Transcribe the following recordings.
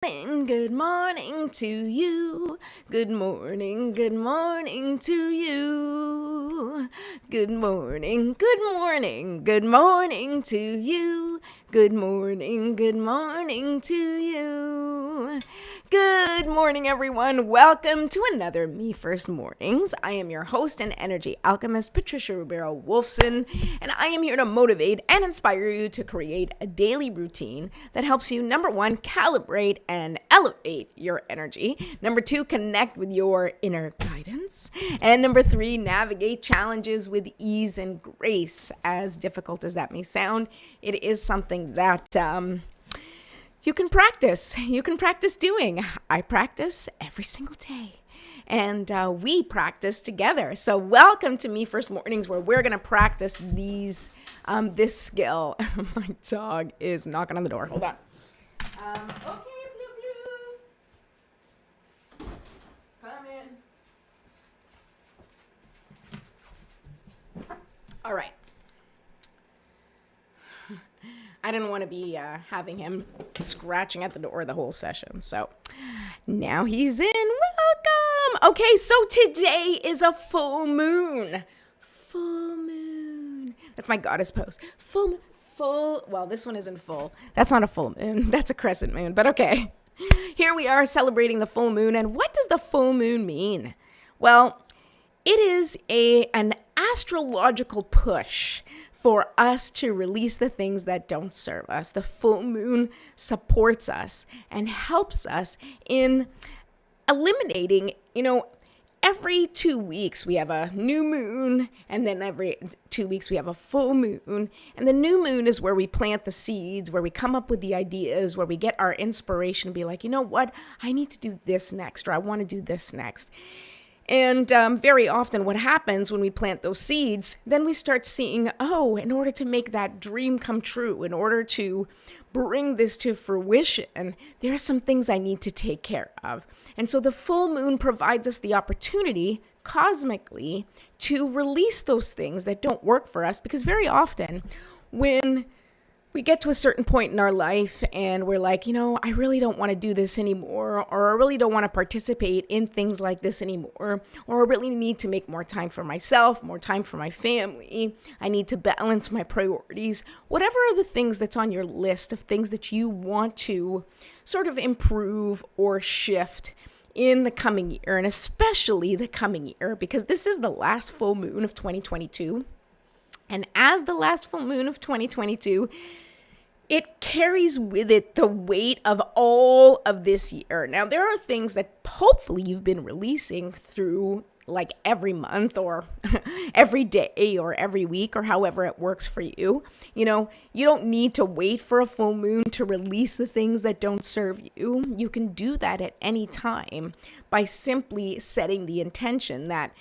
Good morning to you. Good morning to you. Good morning to you. Good morning to you. Good morning, everyone. Welcome to another Me First Mornings. I am your host and energy alchemist, Patricia Ribeiro Wolfson, and I am here to motivate and inspire you to create a daily routine that helps you, number one, calibrate and elevate your energy. Number two, connect with your inner guidance. And number three, navigate challenges with ease and grace. As difficult as that may sound, it is something that you can practice. You can practice doing. I practice every single day. And we practice together. So welcome to Me First Mornings, where we're going to practice this skill. My dog is knocking on the door. Hold on. Okay, Blue. Come in. All right. I didn't want to be having him scratching at the door the whole session. So now he's in. Welcome. Okay, so today is a full moon. Full moon. That's my goddess pose. Full. Well, this one isn't full. That's not a full moon. That's a crescent moon, but okay. Here we are celebrating the full moon. And what does the full moon mean? Well, it is an astrological push for us to release the things that don't serve us. The full moon supports us and helps us in eliminating, every 2 weeks we have a new moon, and then every 2 weeks we have a full moon. And the new moon is where we plant the seeds, where we come up with the ideas, where we get our inspiration to be like, you know what, I need to do this next, or I want to do this next. And very often what happens when we plant those seeds, then we start seeing, in order to make that dream come true, in order to bring this to fruition, there are some things I need to take care of. And so the full moon provides us the opportunity cosmically to release those things that don't work for us, because very often when we get to a certain point in our life and we're like, I really don't want to do this anymore, or I really don't want to participate in things like this anymore, or I really need to make more time for myself, more time for my family. I need to balance my priorities. Whatever are the things that's on your list of things that you want to sort of improve or shift in the coming year, and especially the coming year, because this is the last full moon of 2022. And as the last full moon of 2022, it carries with it the weight of all of this year. Now, there are things that hopefully you've been releasing through like every month or every day or every week or however it works for you. You don't need to wait for a full moon to release the things that don't serve you. You can do that at any time by simply setting the intention that,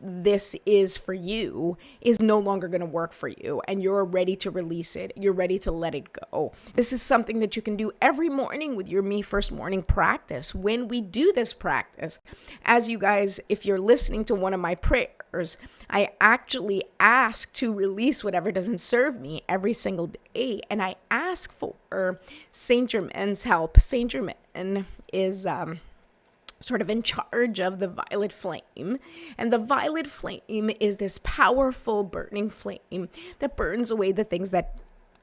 this is for you is no longer going to work for you, and you're ready to release it. You're ready to let it go. This is something that you can do every morning with your Me First Morning practice. When we do this practice, as you guys, if you're listening to one of my prayers, I actually ask to release whatever doesn't serve me every single day, and I ask for Saint Germain's help. Saint Germain is sort of in charge of the violet flame. And the violet flame is this powerful burning flame that burns away the things that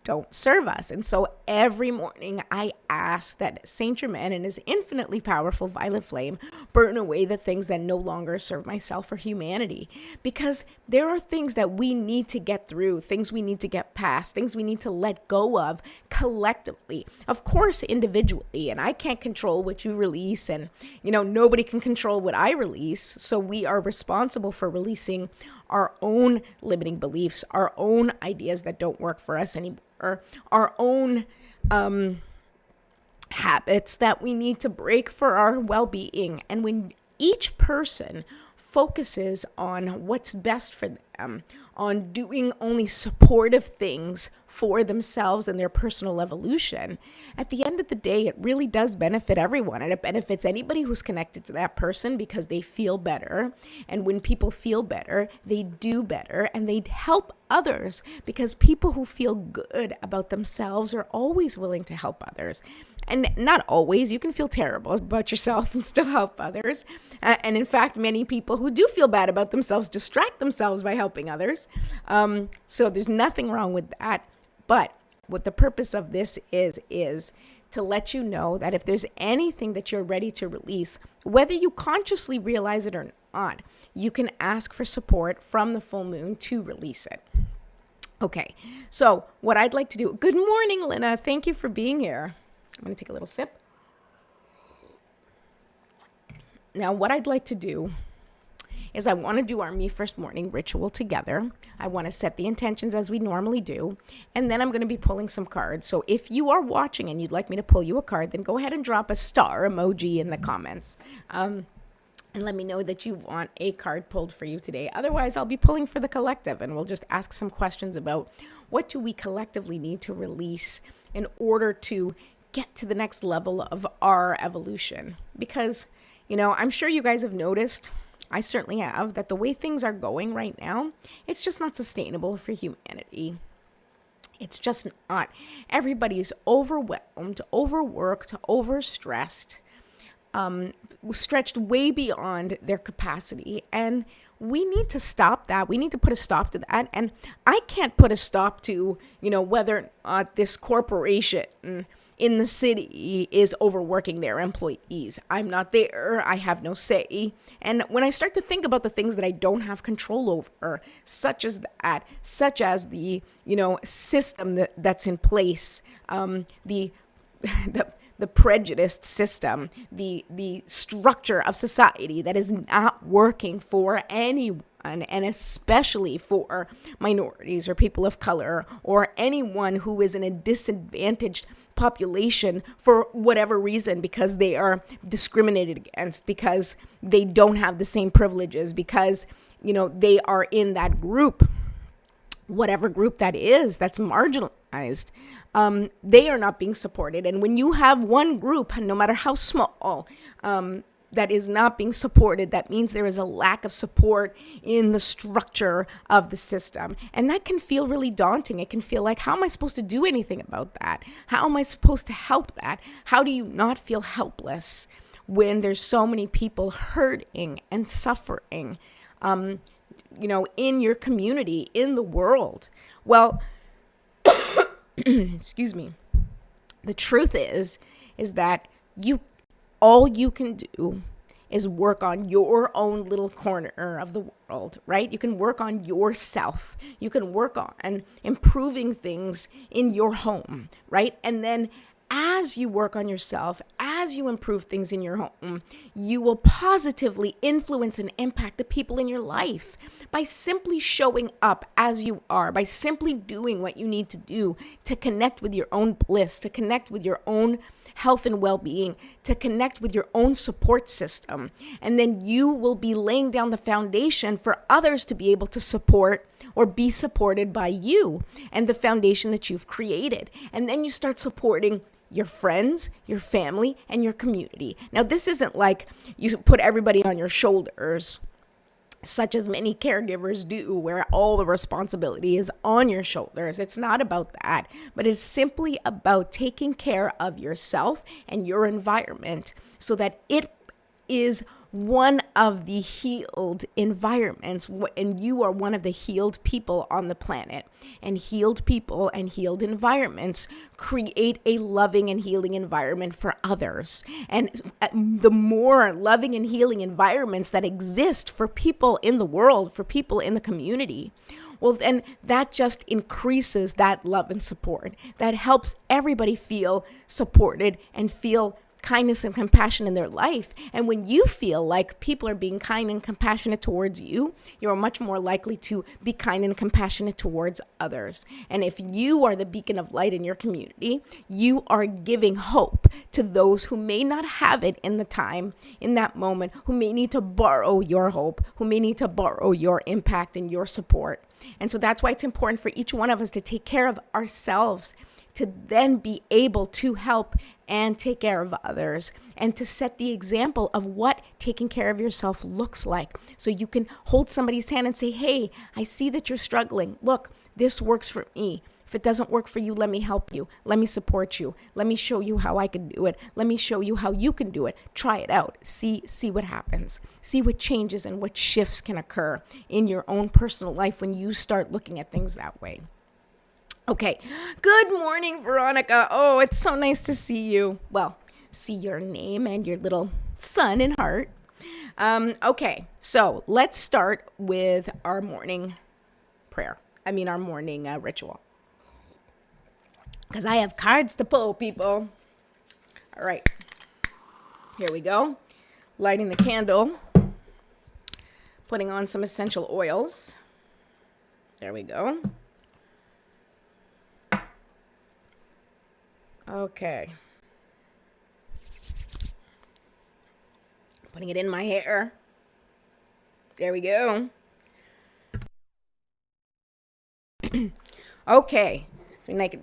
don't serve us. And so every morning I ask that Saint Germain and his infinitely powerful violet flame burn away the things that no longer serve myself or humanity. Because there are things that we need to get through, things we need to get past, things we need to let go of collectively. Of course, individually, and I can't control what you release, and nobody can control what I release. So we are responsible for releasing our own limiting beliefs, our own ideas that don't work for us anymore, our own habits that we need to break for our well-being. And when each person focuses on what's best for them, on doing only supportive things for themselves and their personal evolution, at the end of the day, it really does benefit everyone. And it benefits anybody who's connected to that person because they feel better. And when people feel better, they do better and they help others, because people who feel good about themselves are always willing to help others. And not always. You can feel terrible about yourself and still help others. And in fact, many people who do feel bad about themselves distract themselves by helping others. So there's nothing wrong with that. But what the purpose of this is to let you know that if there's anything that you're ready to release, whether you consciously realize it or not, you can ask for support from the full moon to release it. Okay, so what I'd like to do, good morning, Lena. Thank you for being here. I'm going to take a little sip. Now, what I'd like to do is I want to do our Me First Morning ritual together. I want to set the intentions as we normally do, and then I'm going to be pulling some cards. So if you are watching and you'd like me to pull you a card, then go ahead and drop a star emoji in the comments. And let me know that you want a card pulled for you today. Otherwise, I'll be pulling for the collective, and we'll just ask some questions about what do we collectively need to release in order to get to the next level of our evolution. Because, I'm sure you guys have noticed, I certainly have, that the way things are going right now, it's just not sustainable for humanity. It's just not. Everybody's overwhelmed, overworked, overstressed, stretched way beyond their capacity. And we need to stop that. We need to put a stop to that. And I can't put a stop to, whether or not this corporation in the city is overworking their employees. I'm not there. I have no say. And when I start to think about the things that I don't have control over, such as the, system that's in place, the prejudiced system, the structure of society that is not working for anyone, and especially for minorities or people of color or anyone who is in a disadvantaged population for whatever reason, because they are discriminated against, because they don't have the same privileges, because, they are in that group, whatever group that is, that's marginalized. They are not being supported. And when you have one group, no matter how small, that is not being supported, that means there is a lack of support in the structure of the system. And that can feel really daunting. It can feel like, how am I supposed to do anything about that? How am I supposed to help that? How do you not feel helpless when there's so many people hurting and suffering, in your community, in the world? Well, excuse me. The truth is that all you can do is work on your own little corner of the world, right? You can work on yourself. You can work on improving things in your home, right? And then as you work on yourself, as you improve things in your home, you will positively influence and impact the people in your life by simply showing up as you are, by simply doing what you need to do to connect with your own bliss, to connect with your own health and well-being, to connect with your own support system. And then you will be laying down the foundation for others to be able to support or be supported by you and the foundation that you've created. And then you start supporting your friends, your family, and your community. Now, this isn't like you put everybody on your shoulders, such as many caregivers do, where all the responsibility is on your shoulders. It's not about that, but it's simply about taking care of yourself and your environment so that it is one of the healed environments, and you are one of the healed people on the planet. And healed people and healed environments create a loving and healing environment for others. And the more loving and healing environments that exist for people in the world, for people in the community, well, then that just increases that love and support. That helps everybody feel supported and feel kindness and compassion in their life. And when you feel like people are being kind and compassionate towards you, you're much more likely to be kind and compassionate towards others. And if you are the beacon of light in your community, you are giving hope to those who may not have it in the time, in that moment, who may need to borrow your hope, who may need to borrow your impact and your support. And so that's why it's important for each one of us to take care of ourselves, to then be able to help and take care of others, and to set the example of what taking care of yourself looks like. So you can hold somebody's hand and say, hey, I see that you're struggling. Look, this works for me. If it doesn't work for you, let me help you. Let me support you. Let me show you how I can do it. Let me show you how you can do it. Try it out. See what happens. See what changes and what shifts can occur in your own personal life when you start looking at things that way. Okay. Good morning, Veronica. Oh, it's so nice to see you. Well, see your name and your little sun and heart. Okay. So let's start with our morning prayer. Our morning ritual. Because I have cards to pull, people. All right. Here we go. Lighting the candle. Putting on some essential oils. There we go. Okay. Putting it in my hair. There we go. Okay. So make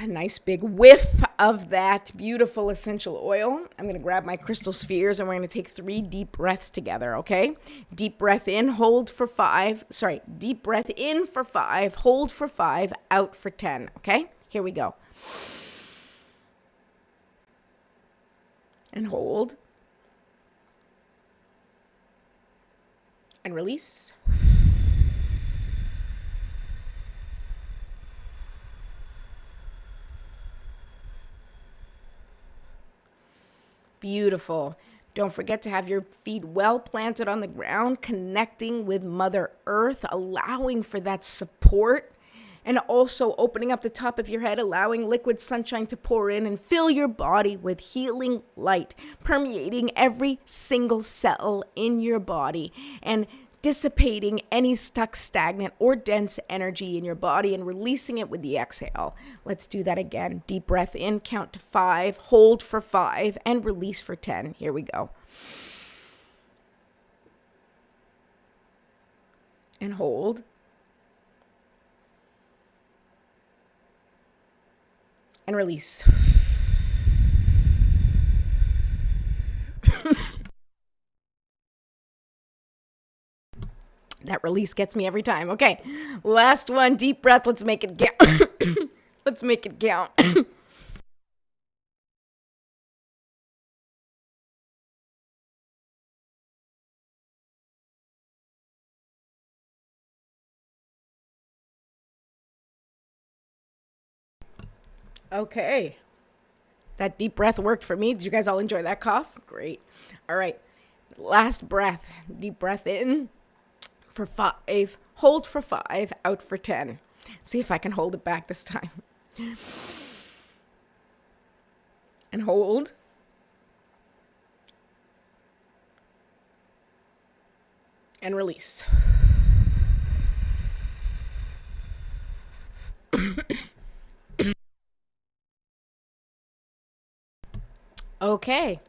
a nice big whiff of that beautiful essential oil. I'm going to grab my crystal spheres and we're going to take 3 deep breaths together, okay? Deep breath in, hold for 5. Deep breath in for 5, hold for 5, out for 10, okay? Here we go. And hold. And release. Beautiful. Don't forget to have your feet well planted on the ground, connecting with Mother Earth, allowing for that support, and also opening up the top of your head, allowing liquid sunshine to pour in and fill your body with healing light, permeating every single cell in your body and dissipating any stuck, stagnant, or dense energy in your body and releasing it with the exhale. Let's do that again. Deep breath in, count to 5, hold for 5, and release for 10. Here we go. And hold. And release. That release gets me every time. Okay, last one. Deep breath. Let's make it count. Let's make it count. Okay. That deep breath worked for me. Did you guys all enjoy that cough? Great. All right. Last breath. Deep breath in for 5. Hold for 5. Out for 10. See if I can hold it back this time. And hold. And release. Okay.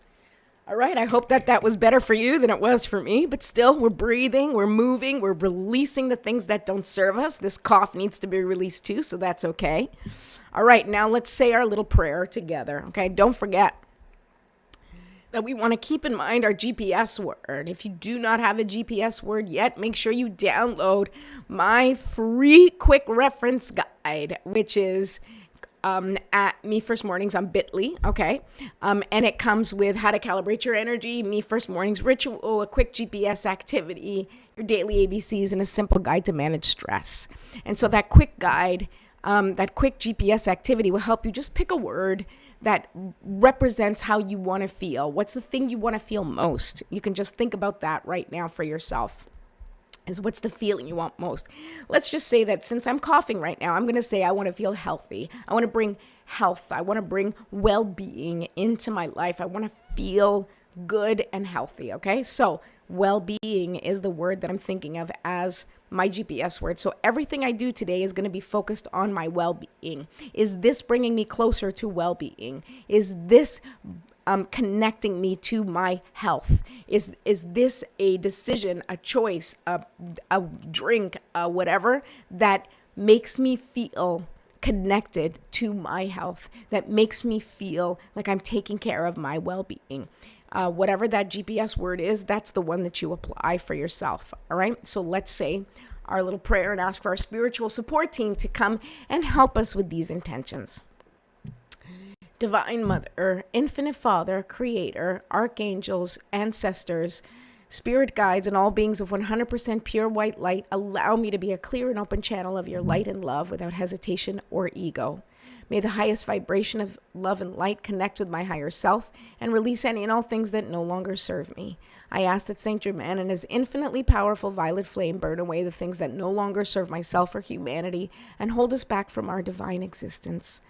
All right. I hope that was better for you than it was for me. But still, we're breathing, we're moving, we're releasing the things that don't serve us. This cough needs to be released too, so that's okay. All right. Now let's say our little prayer together. Okay. Don't forget that we want to keep in mind our GPS word. If you do not have a GPS word yet, make sure you download my free quick reference guide, which is at Me First Mornings on Bitly, okay? And it comes with how to calibrate your energy, Me First Mornings ritual, a quick GPS activity, your daily ABCs, and a simple guide to manage stress. And so that quick guide, that quick GPS activity will help you just pick a word that represents how you want to feel. What's the thing you want to feel most? You can just think about that right now for yourself. Is what's the feeling you want most? Let's just say that since I'm coughing right now, I'm going to say I want to feel healthy. I want to bring health. I want to bring well-being into my life. I want to feel good and healthy, okay? So well-being is the word that I'm thinking of as my GPS word. So everything I do today is going to be focused on my well-being. Is this bringing me closer to well-being? Is this connecting me to my health? Is this a decision, a choice, a drink, whatever that makes me feel connected to my health, that makes me feel like I'm taking care of my well-being? Whatever that GPS word is, that's the one that you apply for yourself. All right. So let's say our little prayer and ask for our spiritual support team to come and help us with these intentions. Divine Mother, Infinite Father, Creator, Archangels, Ancestors, Spirit Guides, and all beings of 100% pure white light, allow me to be a clear and open channel of your light and love without hesitation or ego. May the highest vibration of love and light connect with my higher self and release any and all things that no longer serve me. I ask that Saint Germain and his infinitely powerful violet flame burn away the things that no longer serve myself or humanity and hold us back from our divine existence.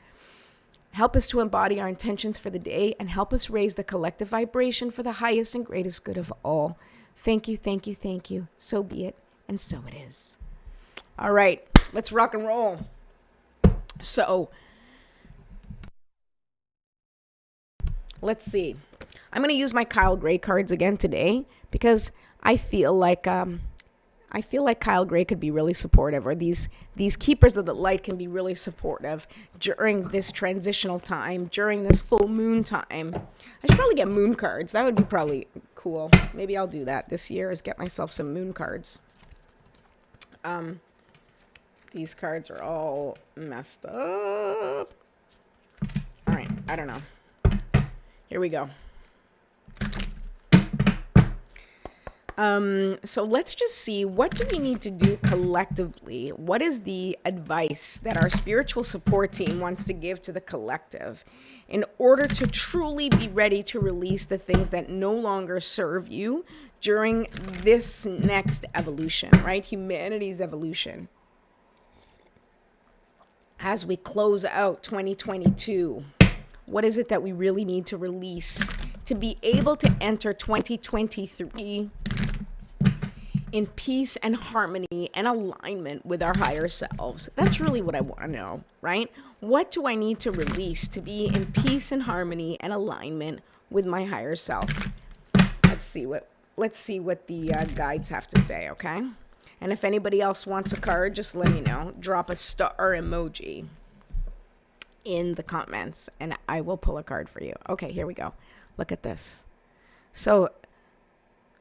Help us to embody our intentions for the day and help us raise the collective vibration for the highest and greatest good of all. Thank you, thank you, thank you. So be it, and so it is. All right, let's rock and roll. So, let's see. I'm going to use my Kyle Gray cards again today because I feel like Kyle Gray could be really supportive, or these keepers of the light can be really supportive during this transitional time, during this full moon time. I should probably get moon cards. That would be probably cool. Maybe I'll do that this year, is get myself some moon cards. These cards are all messed up. All right, I don't know. Here we go. So let's just see, what do we need to do collectively? What is the advice that our spiritual support team wants to give to the collective in order to truly be ready to release the things that no longer serve you during this next evolution, right? Humanity's evolution. As we close out 2022, what is it that we really need to release to be able to enter 2023 in peace and harmony and alignment with our higher selves? That's really what I want to know, right? What do I need to release to be in peace and harmony and alignment with my higher self? Let's see what the guides have to say, okay? And if anybody else wants a card, just let me know. Drop a star emoji in the comments and I will pull a card for you. Okay, here we go. Look at this. So,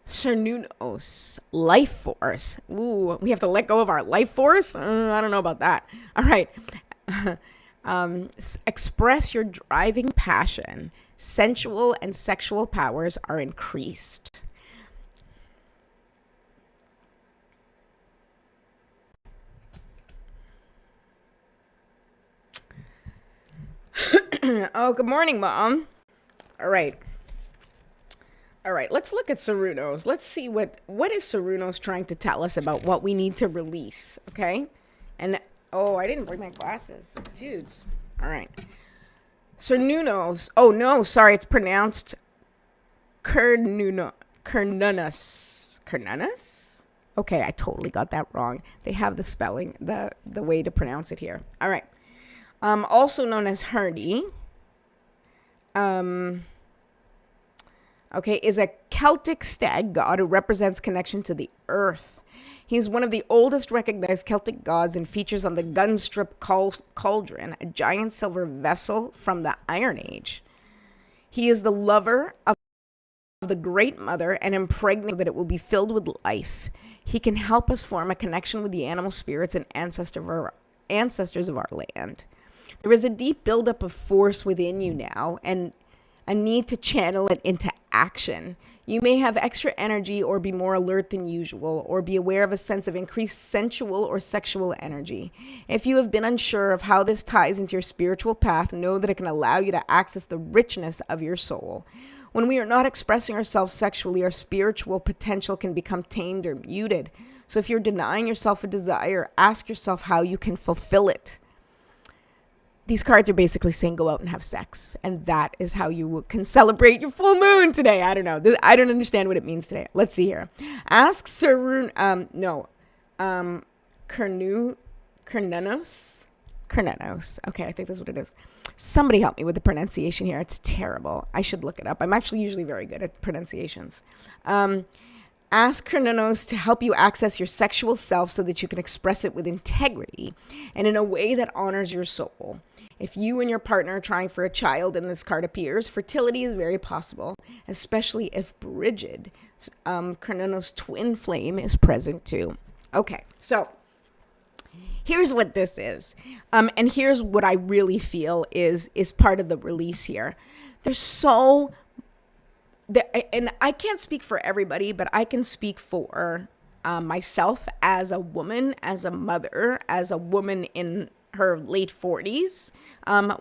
Cernunos, life force. Ooh, we have to let go of our life force? I don't know about that. All right. Express your driving passion. Sensual and sexual powers are increased. Oh, good morning, Mom. All right, let's look at Cerunos. Let's see what is Cerunos trying to tell us about what we need to release, okay? And, oh, I didn't bring my glasses. Dudes. All right. Cernunos. Oh, no, sorry, it's pronounced Cernunus. Cernunus? Okay, I totally got that wrong. They have the spelling, the way to pronounce it here. All right. Also known as Herdy. Is a Celtic stag god who represents connection to the earth. He's one of the oldest recognized Celtic gods and features on the Gunstrip cauldron, a giant silver vessel from the Iron Age. He is the lover of the Great Mother and impregnates so that it will be filled with life. He can help us form a connection with the animal spirits and ancestors of our land. There is a deep buildup of force within you now and a need to channel it into action. You may have extra energy or be more alert than usual, or be aware of a sense of increased sensual or sexual energy. If you have been unsure of how this ties into your spiritual path, know that it can allow you to access the richness of your soul. When we are not expressing ourselves sexually, our spiritual potential can become tamed or muted. So if you're denying yourself a desire, ask yourself how you can fulfill it. These cards are basically saying go out and have sex. And that is how you can celebrate your full moon today. I don't know. I don't understand what it means today. Let's see here. Ask Cernunnos. Cernunnos. Okay, I think that's what it is. Somebody help me with the pronunciation here. It's terrible. I should look it up. I'm actually usually very good at pronunciations. Ask Kronos to help you access your sexual self so that you can express it with integrity and in a way that honors your soul. If you and your partner are trying for a child and this card appears, fertility is very possible, especially if Brigid, Kronos' twin flame, is present too. Okay, so here's what this is. And here's what I really feel is part of the release here. And I can't speak for everybody, but I can speak for myself as a woman, as a mother, as a woman in her late 40s,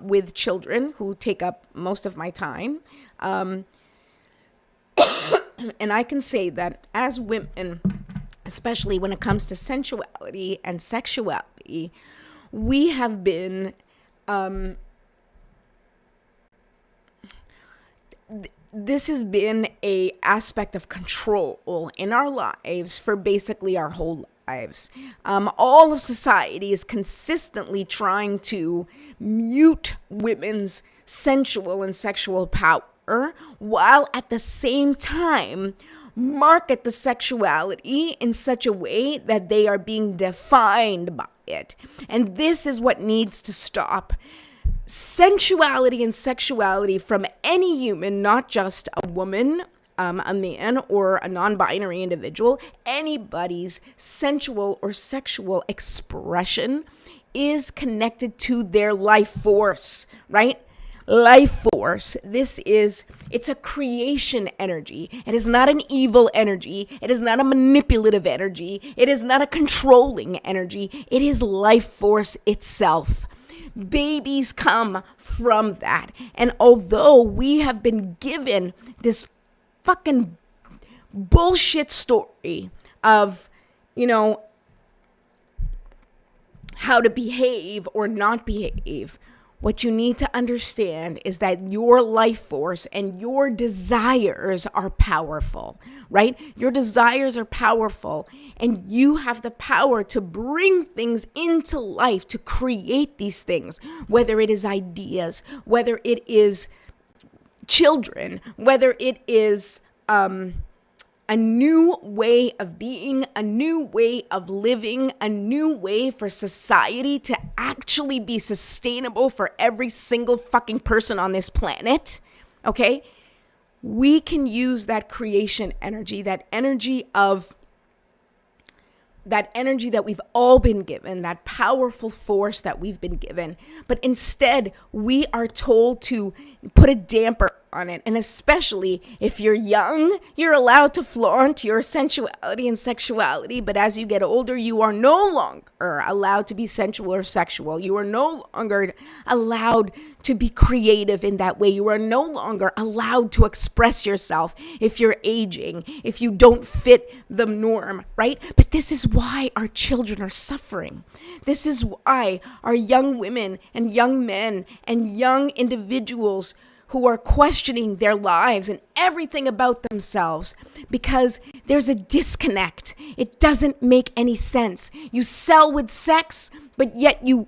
with children who take up most of my time. And I can say that as women, especially when it comes to sensuality and sexuality, we have been this has been a aspect of control in our lives for basically our whole lives. All of society is consistently trying to mute women's sensual and sexual power, while at the same time market the sexuality in such a way that they are being defined by it. And this is what needs to stop. Sensuality and sexuality from any human, not just a woman, a man, or a non-binary individual, anybody's sensual or sexual expression is connected to their life force, right? Life force. It's a creation energy. It is not an evil energy. It is not a manipulative energy. It is not a controlling energy. It is life force itself. Babies come from that. And although we have been given this fucking bullshit story of, how to behave or not behave, what you need to understand is that your life force and your desires are powerful, right? Your desires are powerful, and you have the power to bring things into life, to create these things, whether it is ideas, whether it is children, whether it is a new way of being, a new way of living, a new way for society to actually be sustainable for every single fucking person on this planet, okay? We can use that creation energy, that energy that we've all been given, that powerful force that we've been given. But instead, we are told to put a damper on it. And especially if you're young, you're allowed to flaunt your sensuality and sexuality. But as you get older, you are no longer allowed to be sensual or sexual. You are no longer allowed to be creative in that way. You are no longer allowed to express yourself if you're aging, if you don't fit the norm, right? But this is why our children are suffering. This is why our young women and young men and young individuals who are questioning their lives and everything about themselves, because there's a disconnect. It doesn't make any sense. You sell with sex, but yet you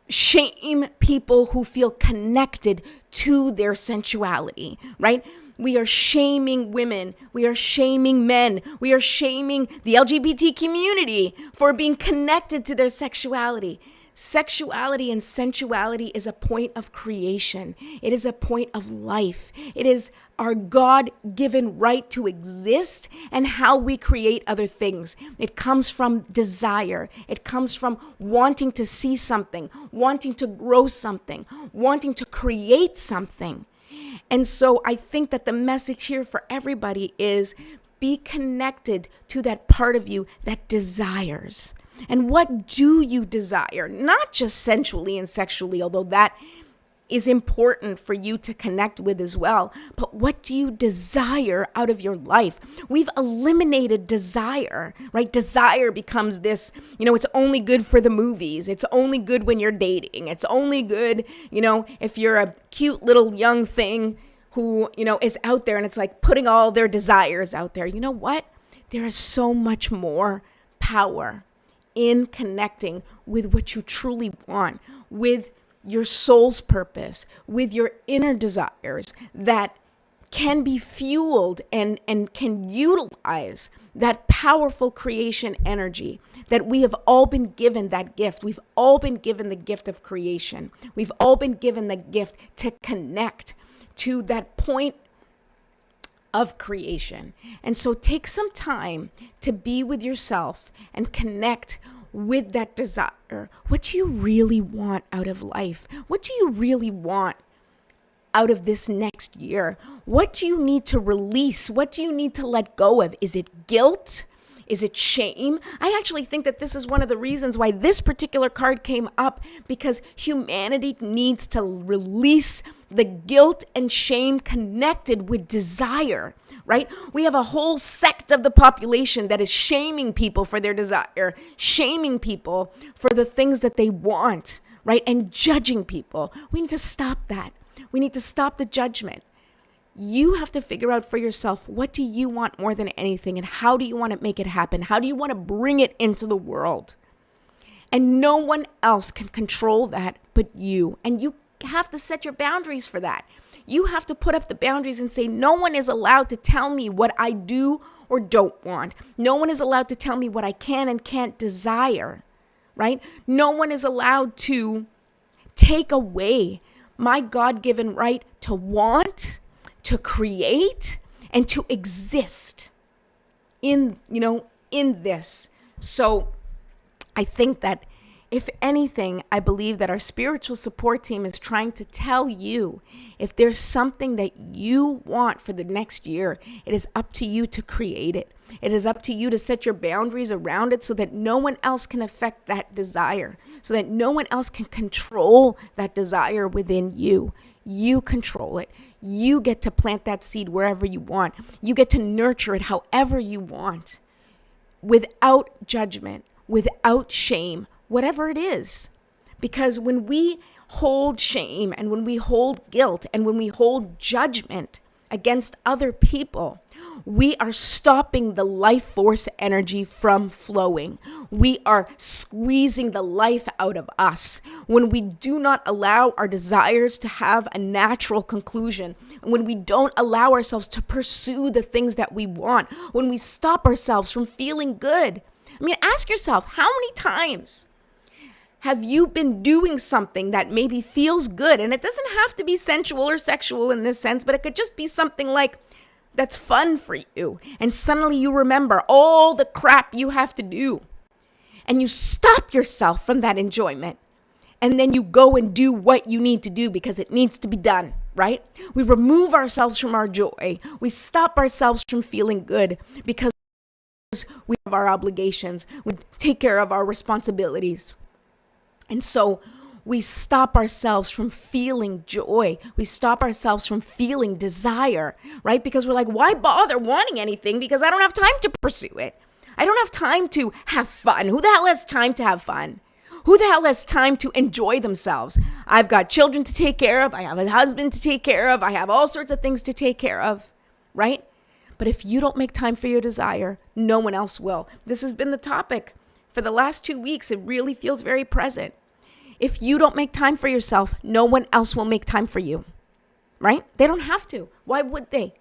shame people who feel connected to their sensuality, right? We are shaming women. We are shaming men. We are shaming the LGBT community for being connected to their sexuality. Sexuality and sensuality is a point of creation. It is a point of life. It is our God-given right to exist and how we create other things. It comes from desire. It comes from wanting to see something, wanting to grow something, wanting to create something. And so I think that the message here for everybody is be connected to that part of you that desires. And what do you desire? Not just sensually and sexually, although that is important for you to connect with as well. But what do you desire out of your life? We've eliminated desire, right? Desire becomes this, it's only good for the movies. It's only good when you're dating. It's only good, if you're a cute little young thing who, is out there, and it's like putting all their desires out there. You know what? There is so much more power in connecting with what you truly want, with your soul's purpose, with your inner desires that can be fueled and can utilize that powerful creation energy that we have all been given that gift. We've all been given the gift of creation. We've all been given the gift to connect to that point of creation. And so take some time to be with yourself and connect with that desire. What do you really want out of life? What do you really want out of this next year? What do you need to release? What do you need to let go of? Is it guilt? Is it shame? I actually think that this is one of the reasons why this particular card came up, because humanity needs to release the guilt and shame connected with desire, right? We have a whole sect of the population that is shaming people for their desire, shaming people for the things that they want, right? And judging people. We need to stop that. We need to stop the judgment. You have to figure out for yourself, what do you want more than anything, and how do you want to make it happen? How do you want to bring it into the world? And no one else can control that but you. And you have to set your boundaries for that. You have to put up the boundaries and say, no one is allowed to tell me what I do or don't want. No one is allowed to tell me what I can and can't desire, right? No one is allowed to take away my God-given right to want, to create, and to exist in this. So I think that if anything, I believe that our spiritual support team is trying to tell you, if there's something that you want for the next year, it is up to you to create it. It is up to you to set your boundaries around it so that no one else can affect that desire, so that no one else can control that desire within you. You control it. You get to plant that seed wherever you want. You get to nurture it however you want, without judgment, without shame, whatever it is. Because when we hold shame and when we hold guilt and when we hold judgment against other people, we are stopping the life force energy from flowing. We are squeezing the life out of us. When we do not allow our desires to have a natural conclusion, when we don't allow ourselves to pursue the things that we want, when we stop ourselves from feeling good. I mean, ask yourself, how many times have you been doing something that maybe feels good? And it doesn't have to be sensual or sexual in this sense, but it could just be something like that's fun for you. And suddenly you remember all the crap you have to do. And you stop yourself from that enjoyment. And then you go and do what you need to do because it needs to be done, right? We remove ourselves from our joy. We stop ourselves from feeling good because we have our obligations. We take care of our responsibilities. And so we stop ourselves from feeling joy. We stop ourselves from feeling desire, right? Because we're like, why bother wanting anything? Because I don't have time to pursue it. I don't have time to have fun. Who the hell has time to have fun? Who the hell has time to enjoy themselves? I've got children to take care of. I have a husband to take care of. I have all sorts of things to take care of, right? But if you don't make time for your desire, no one else will. This has been the topic for the last 2 weeks. It really feels very present. If you don't make time for yourself, no one else will make time for you, right? They don't have to. Why would they?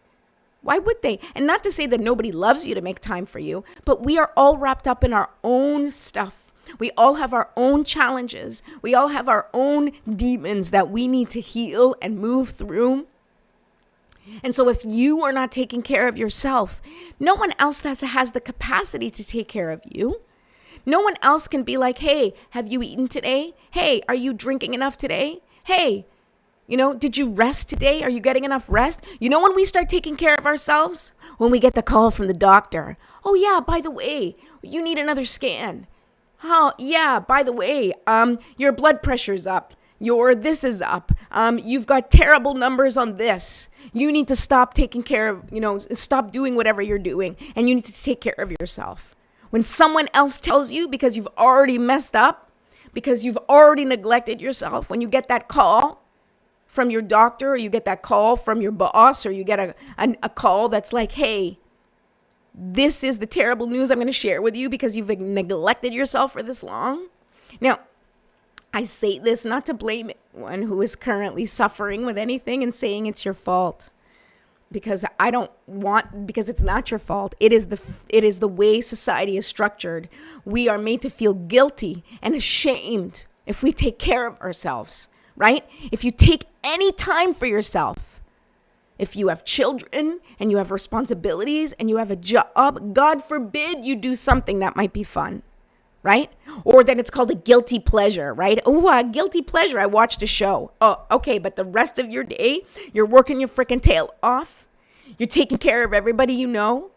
Why would they? And not to say that nobody loves you to make time for you, but we are all wrapped up in our own stuff. We all have our own challenges. We all have our own demons that we need to heal and move through. And so if you are not taking care of yourself, no one else has the capacity to take care of you. No one else can be like, hey, have you eaten today? Hey, are you drinking enough today? Hey, did you rest today? Are you getting enough rest? When we start taking care of ourselves? When we get the call from the doctor. Oh, yeah, by the way, you need another scan. Oh, yeah, by the way, your blood pressure's up. Your this is up. You've got terrible numbers on this. You need to stop taking care of, stop doing whatever you're doing. And you need to take care of yourself. When someone else tells you because you've already messed up, because you've already neglected yourself, when you get that call from your doctor, or you get that call from your boss, or you get a call that's like, hey, this is the terrible news I'm going to share with you because you've neglected yourself for this long. Now, I say this not to blame anyone who is currently suffering with anything and saying it's your fault, because because it's not your fault. It is the way society is structured. We are made to feel guilty and ashamed if we take care of ourselves, right? If you take any time for yourself, if you have children and you have responsibilities and you have a job, God forbid you do something that might be fun, right? Or then it's called a guilty pleasure, right? Oh, a guilty pleasure. I watched a show. Oh, okay. But the rest of your day, you're working your freaking tail off. You're taking care of everybody you know.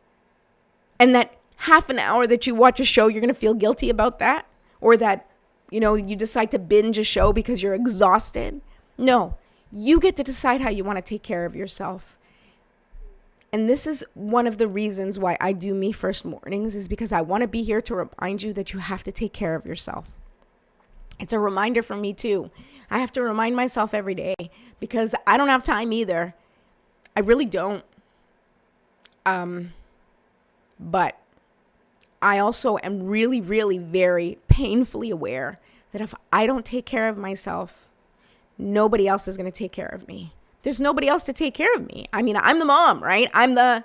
And that half an hour that you watch a show, you're going to feel guilty about that. Or that, you decide to binge a show because you're exhausted. No, you get to decide how you want to take care of yourself. And this is one of the reasons why I do Me First Mornings, is because I want to be here to remind you that you have to take care of yourself. It's a reminder for me too. I have to remind myself every day because I don't have time either. I really don't. But I also am really, really very painfully aware that if I don't take care of myself, nobody else is going to take care of me. There's nobody else to take care of me. I mean, I'm the mom, right? I'm the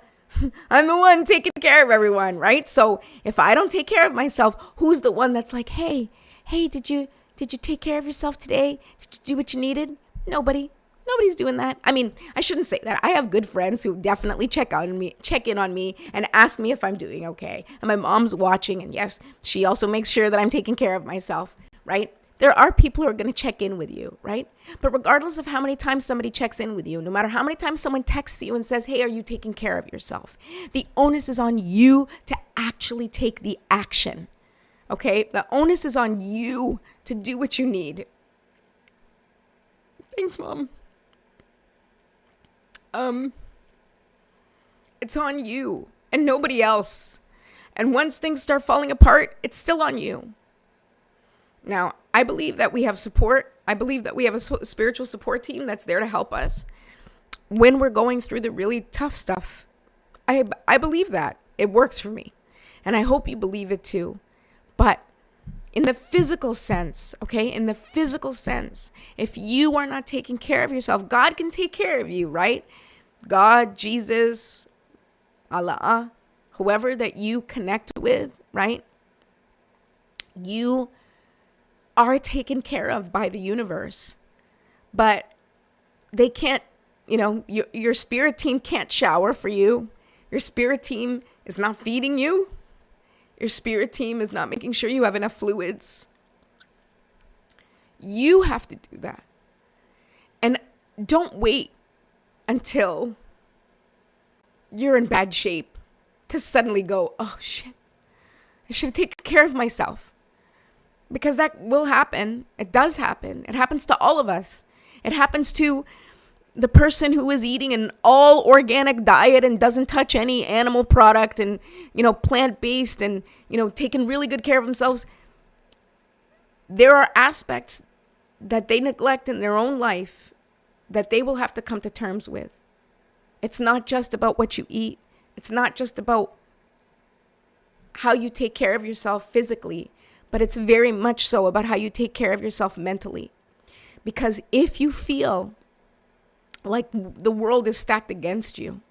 one taking care of everyone, right? So if I don't take care of myself, who's the one that's like, hey, did you take care of yourself today? Did you do what you needed? Nobody's doing that. I mean, I shouldn't say that. I have good friends who definitely check in on me and ask me if I'm doing okay. And my mom's watching, and yes, she also makes sure that I'm taking care of myself, right? There are people who are going to check in with you, right? But regardless of how many times somebody checks in with you, no matter how many times someone texts you and says, hey, are you taking care of yourself? The onus is on you to actually take the action, okay? The onus is on you to do what you need. Thanks, Mom. It's on you and nobody else. And once things start falling apart, it's still on you. Now, I believe that we have support. I believe that we have a spiritual support team that's there to help us when we're going through the really tough stuff. I believe that. It works for me. And I hope you believe it too. But in the physical sense, okay, in the physical sense, if you are not taking care of yourself, God can take care of you, right? God, Jesus, Allah, whoever that you connect with, right? You are taken care of by the universe. But they can't, your spirit team can't shower for you. Your spirit team is not feeding you. Your spirit team is not making sure you have enough fluids. You have to do that. And don't wait until you're in bad shape to suddenly go, oh shit, I should have taken care of myself. Because that will happen. It does happen. It happens to all of us. It happens to the person who is eating an all organic diet and doesn't touch any animal product and, plant-based and, taking really good care of themselves. There are aspects that they neglect in their own life that they will have to come to terms with. It's not just about what you eat. It's not just about how you take care of yourself physically, but it's very much so about how you take care of yourself mentally. Because if you feel like the world is stacked against you,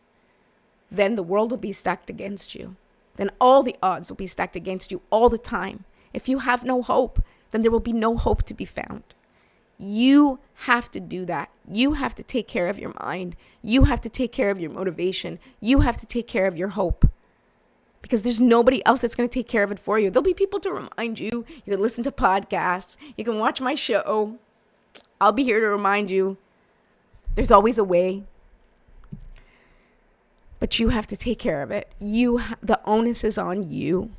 then the world will be stacked against you. Then all the odds will be stacked against you all the time. If you have no hope, then there will be no hope to be found. You have to do that. You have to take care of your mind. You have to take care of your motivation. You have to take care of your hope. Because there's nobody else that's going to take care of it for you. There'll be people to remind you. You can listen to podcasts. You can watch my show. I'll be here to remind you. There's always a way. But you have to take care of it. The onus is on you.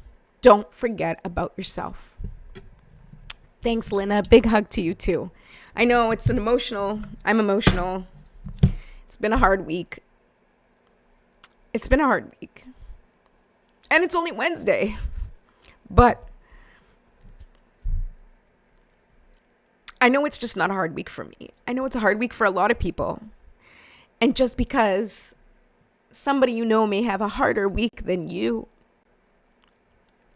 Don't forget about yourself. Thanks, Lena. Big hug to you too. I know I'm emotional. It's been a hard week. And it's only Wednesday. But I know it's just not a hard week for me. I know it's a hard week for a lot of people. And just because somebody you know may have a harder week than you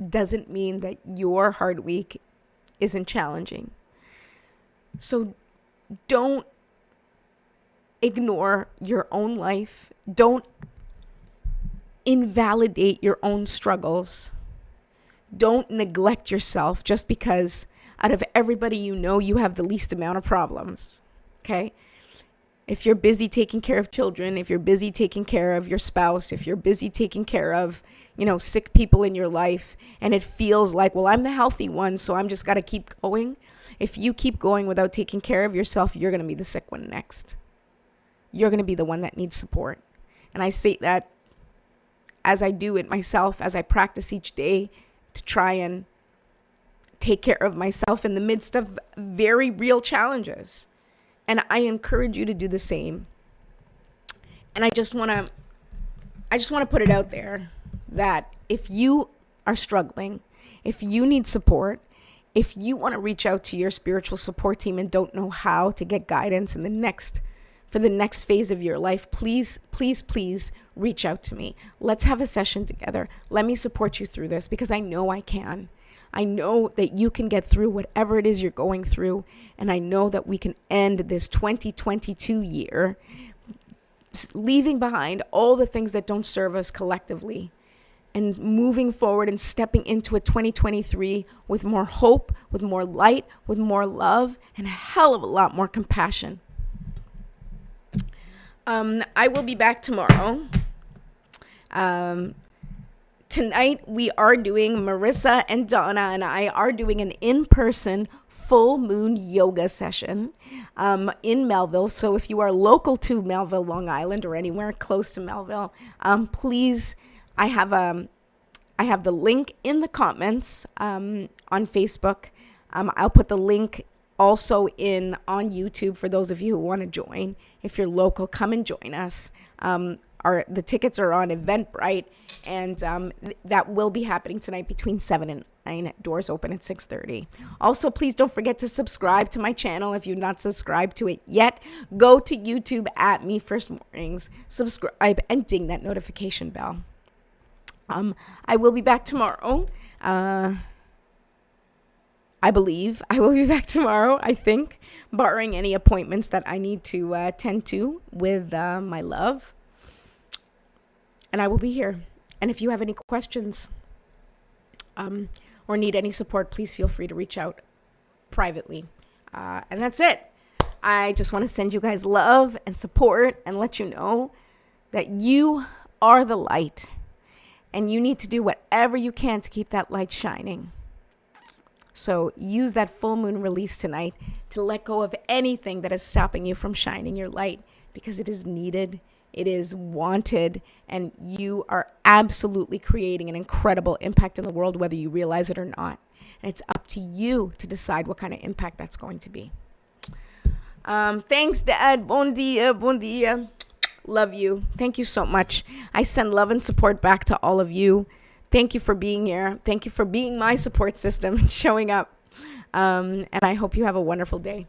doesn't mean that your hard week isn't challenging. So don't ignore your own life. Don't invalidate your own struggles. Don't neglect yourself just because out of everybody you know, you have the least amount of problems. Okay? If you're busy taking care of children, if you're busy taking care of your spouse, if you're busy taking care of, sick people in your life, and it feels like, well, I'm the healthy one, so I'm just got to keep going. If you keep going without taking care of yourself, you're going to be the sick one next. You're going to be the one that needs support. And I say that as I do it myself, as I practice each day to try and take care of myself in the midst of very real challenges. And I encourage you to do the same. And I just want to put it out there that if you are struggling, if you need support, if you want to reach out to your spiritual support team and don't know how to get guidance for the next phase of your life, please, please, please reach out to me. Let's have a session together. Let me support you through this because I know I can. I know that you can get through whatever it is you're going through. And I know that we can end this 2022 year leaving behind all the things that don't serve us collectively and moving forward and stepping into a 2023 with more hope, with more light, with more love, and a hell of a lot more compassion. I will be back tomorrow. Tonight we are doing, Marissa and Donna and I are doing an in-person full moon yoga session in Melville. So if you are local to Melville, Long Island, or anywhere close to Melville, please, I have the link in the comments on Facebook. I'll put the link also on YouTube for those of you who want to join. If you're local, come and join us. The tickets are on Eventbrite, and that will be happening tonight between 7 and 9. Doors open at 6:30. Also, please don't forget to subscribe to my channel if you've not subscribed to it yet. Go to YouTube at Me First Mornings, subscribe, and ding that notification bell. I will be back tomorrow. I believe I will be back tomorrow, I think, barring any appointments that I need to attend to with my love. And I will be here. And if you have any questions or need any support, please feel free to reach out privately. And that's it. I just want to send you guys love and support and let you know that you are the light. And you need to do whatever you can to keep that light shining. So use that full moon release tonight to let go of anything that is stopping you from shining your light, because it is needed, it is wanted, and you are absolutely creating an incredible impact in the world, whether you realize it or not. And it's up to you to decide what kind of impact that's going to be. Thanks, Dad. Bon dia, bon dia. Love you. Thank you so much. I send love and support back to all of you. Thank you for being here. Thank you for being my support system and showing up. And I hope you have a wonderful day.